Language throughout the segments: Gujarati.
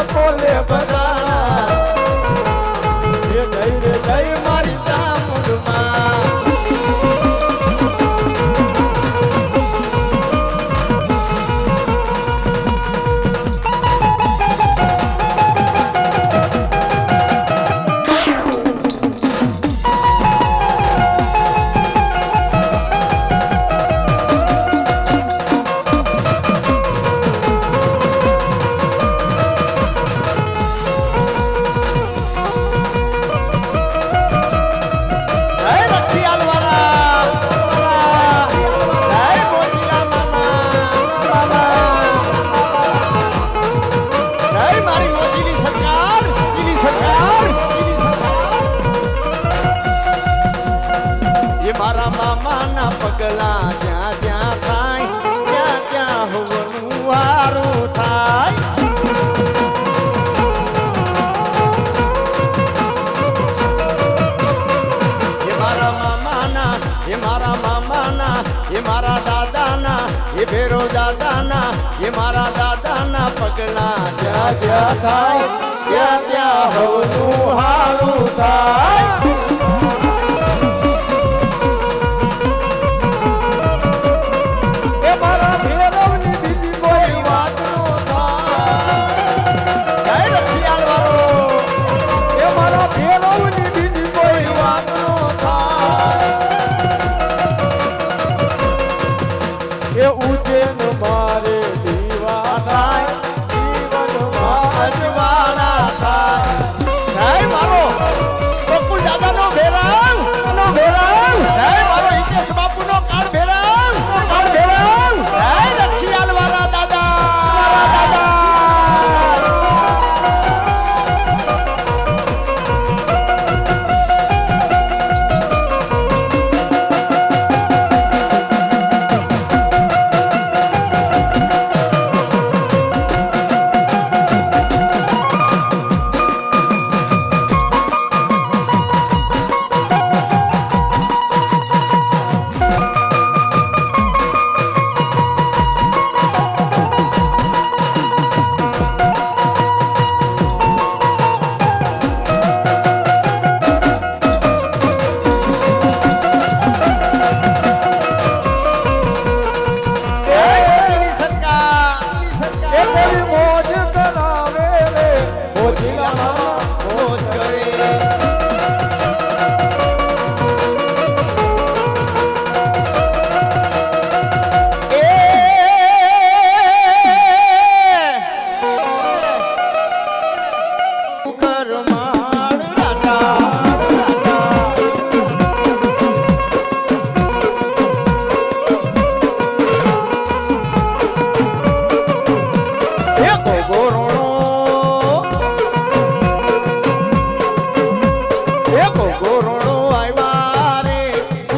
બોલે બધા જય મારી ચામુંડમાં મારા મામાના પગલા જ્યાં જ્યાં થાય ત્યાં ત્યાં હોવાનું વારું થાય એ મારા મામાના એ મારા મામાના એ મારા દાદાના એ ભેરો દાદાના એ મારા દાદાના પગલા જ્યાં જ્યાં થાય ત્યાં ત્યાં હોવાનું હારું થાય ઉજ્જૈન મારે દીવા થાય જીવનમાં અજવાળા થાય મારો બકુલ દાદાનો ભેરાંગ જય મારો હિતેશ બાપુનો કાળ ભેરાંગ જય રક્ષિયાલ વાળા દાદા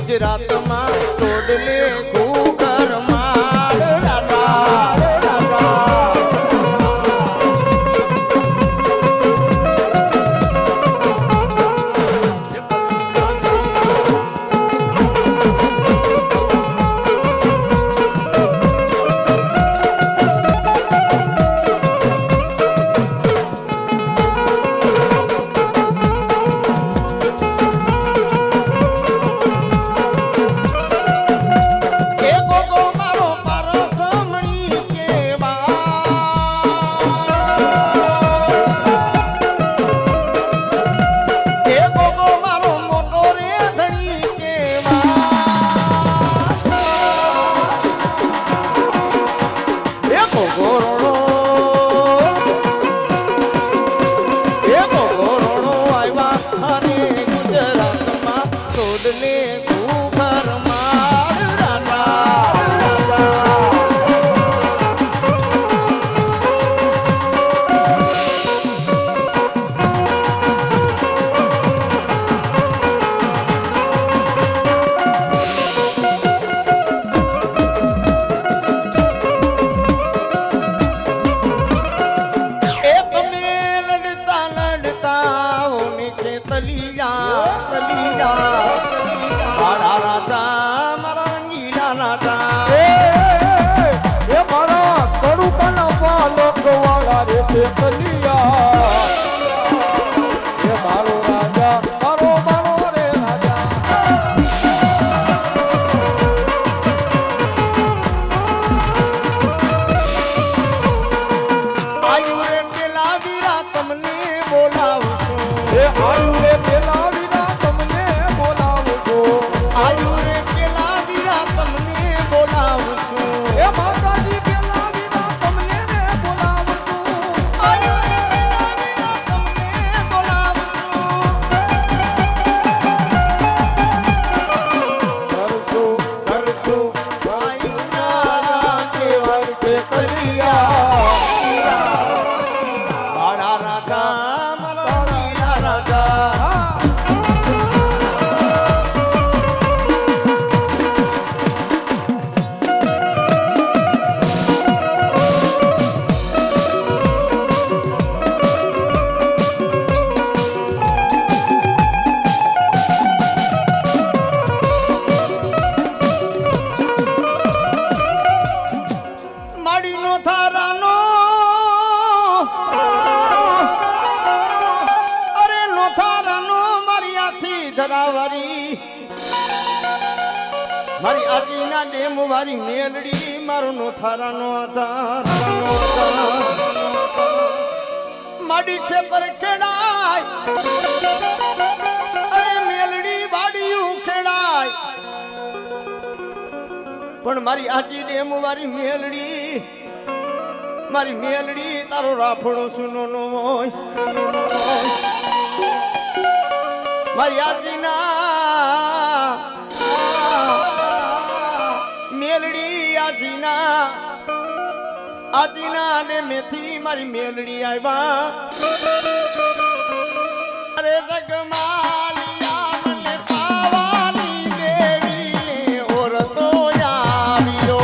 ગુજરાતમાં તોડલે ઘૂઘર માળ મારા કડુકાના પાલક વાળા રે તે કલિયા વારી મારી આજીના ડેમ વારી મેલડી મારો નો થારાનો આધાર માડી ખેતર ખેડાય અરે મેલડી વાડિયું ખેડાય પણ મારી આજી ડેમ વારી મેલડી મારી મેલડી તારો રાફડો સુનો નો હોય મારી આજીના મેલડી આજીના ને મેથી મારી મેલડી આવ્યા અરે જગમાલિયા મને પાવાની દેવી ઓર તો આવ્યો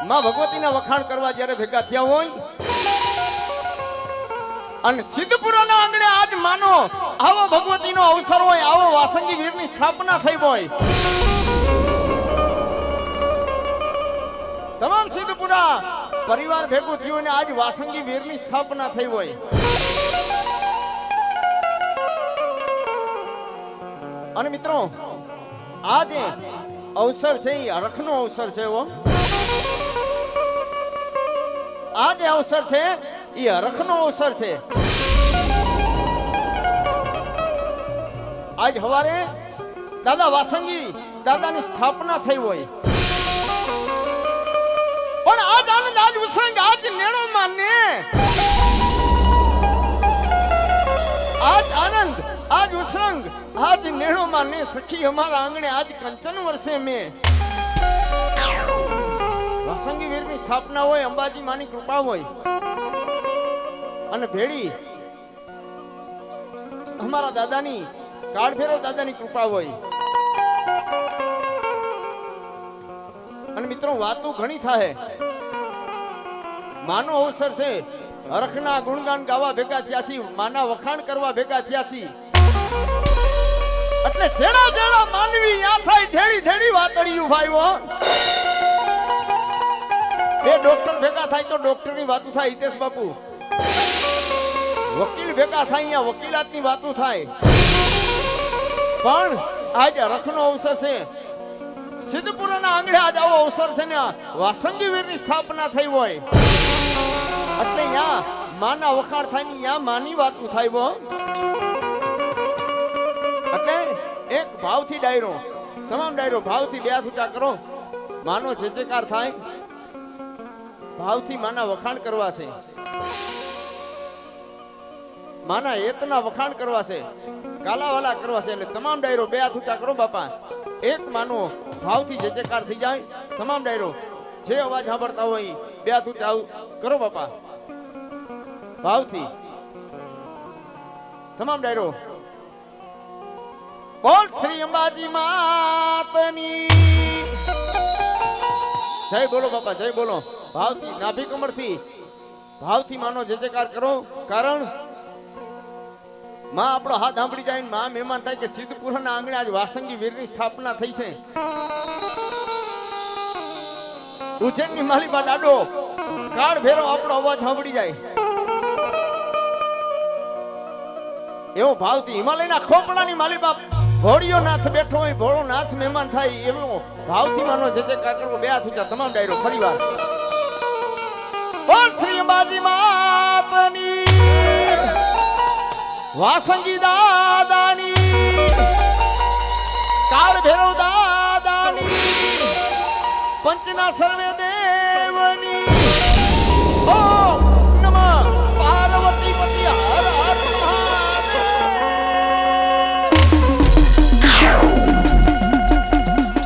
માં ભગવતીના વખાણ કરવા જ્યારે ભેગા થયા હોય અને સિદ્ધપુરાના આંગણે આજ માનો આવો ભગવતીનો અવસર હોય આવો વાસંગી વીરની સ્થાપના થઈ હોય તમામ સિદ્ધપુરા પરિવાર ભેગું થયું અને આજ વાસંગી વીરની સ્થાપના થઈ હોય અને મિત્રો આજે અવસર છે એ હરખનો અવસર છે એવો આ જે અવસર છે એ હરખનો અવસર છે આજ સવારે દાદા વાસંગી દાદાની સ્થાપના થઈ હોય પણ આજ આનંદ આજ ઉત્સંગ આજ નેણો માને આજ આનંદ આજ ઉત્સંગ આજ નેણો માને સખી અમારા આંગણે આજ કંચન વર્ષે મેં વાસંગી વીરની સ્થાપના હોય અંબાજી માની કૃપા હોય અને ભેડી અમારા દાદાની કાળભૈરવ દાદાની કૃપા હોય અને મિત્રો વાતો ઘણી થાય માનો અવસર છે હરખના ગુણગાન ગાવા ભેગા થયાસી માના વખાણ કરવા ભેગા થયાસી એટલે જેડા જેડા માનવી યા થાય જેડી જેડી વાતડિયું ભાઈઓ બે ડોક્ટર ભેગા થાય તો ડોક્ટરની વાતો થાય હિતેશ બાપુ વકીલ ભેગા થાય અહીંયા વકીલાતની વાતો થાય પણ આજ હરખનો અવસર છે સિદ્ધપુરાના આંગણે આજ આવો અવસર છે ને વાસંગી વીરની સ્થાપના થઈ હોય એટલે અહીંયા માના વખાણ થાય ને અહીંયા માની વાતો થાય એટલે એક ભાવથી ડાયરો તમામ ડાયરો ભાવથી બે છૂટા કરો માનો જયજયકાર થાય ભાવથી માના વખાણ કરવા છે માના હેતના વખાણ કરવા છે કાલાવાલા કરવા છે એટલે તમામ ડાયરો બે છૂટા કરો બાપા એક માનો ભાવથી જયજયકાર થઈ જાય તમામ ડાયરો જે અવાજ સાંભળતા હોય બે હાથ ઊંચા કરો બાપા ભાવથી તમામ ડાયરો બોલ શ્રી અંબાજી માતની જય બોલો બાપા જય બોલો ભાવથી નાભી કમરથી ભાવથી માનો જય જયકાર કરો કારણ માં આપણો હાથ સાંભળી જાય ને માં મહેમાન થાય કે સિદ્ધપુરના આંગણે આજ વાસંગી વીરની સ્થાપના થઈ છે ઉજ્જૈનની માલિબા દાડો કાળ ભેરો આપણો અવાજ સાંભળી જાય એવો ભાવથી હિમાલયના ખોપડાની માલિબા ભોળિયો નાથ બેઠો હોય ભોળો નાથ મહેમાન થાય એવો ભાવથી માનો જે જયકાર કરવો બે હાથ ઊંચા તમામ ડાયરો ફરીવાર બોલ શ્રી અંબાજી માતની વાસંગી દાદાની કાળ ભેરવ દાદાની પંચના સર્વે દેવની ઓ